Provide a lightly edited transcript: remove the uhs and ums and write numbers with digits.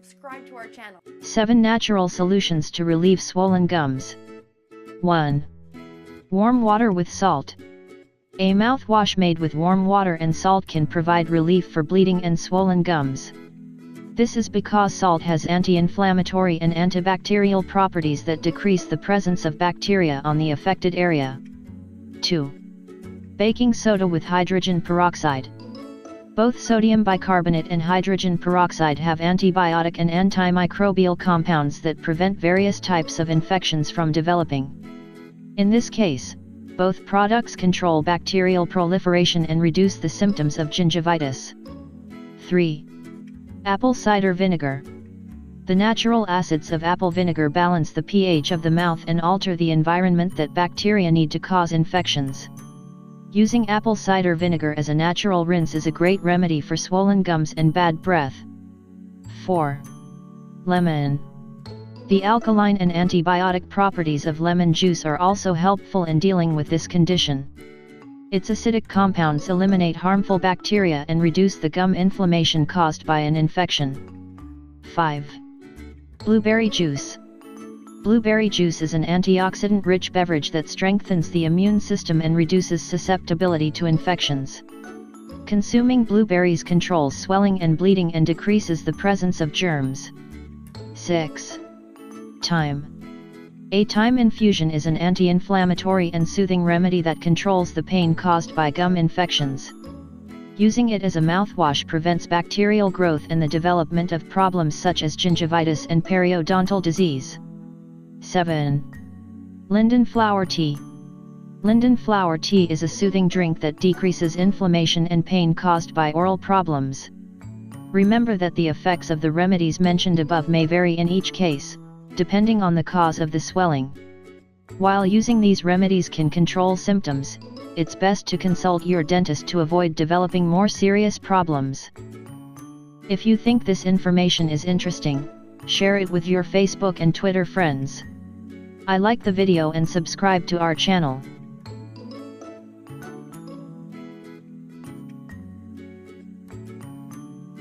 subscribe to our channel. 7 natural solutions to relieve swollen gums. 1. Warm water with salt. A mouthwash made with warm water and salt can provide relief for bleeding and swollen gums. This is because salt has anti-inflammatory and antibacterial properties that decrease the presence of bacteria on the affected area. 2. Baking soda with hydrogen peroxide. Both sodium bicarbonate and hydrogen peroxide have antibiotic and antimicrobial compounds that prevent various types of infections from developing. In this case, both products control bacterial proliferation and reduce the symptoms of gingivitis. 3. Apple cider vinegar. The natural acids of apple vinegar balance the pH of the mouth and alter the environment that bacteria need to cause infections. Using apple cider vinegar as a natural rinse is a great remedy for swollen gums and bad breath. 4. Lemon. The alkaline and antibiotic properties of lemon juice are also helpful in dealing with this condition. Its acidic compounds eliminate harmful bacteria and reduce the gum inflammation caused by an infection. 5. Blueberry juice. Blueberry juice is an antioxidant-rich beverage that strengthens the immune system and reduces susceptibility to infections. Consuming blueberries controls swelling and bleeding and decreases the presence of germs. 6. Thyme. A thyme infusion is an anti-inflammatory and soothing remedy that controls the pain caused by gum infections. Using it as a mouthwash prevents bacterial growth and the development of problems such as gingivitis and periodontal disease. 7. Linden flower tea. Linden flower tea is a soothing drink that decreases inflammation and pain caused by oral problems. Remember that the effects of the remedies mentioned above may vary in each case, depending on the cause of the swelling. While using these remedies can control symptoms, it's best to consult your dentist to avoid developing more serious problems. If you think this information is interesting, share it with your Facebook and Twitter friends. I like the video and subscribe to our channel.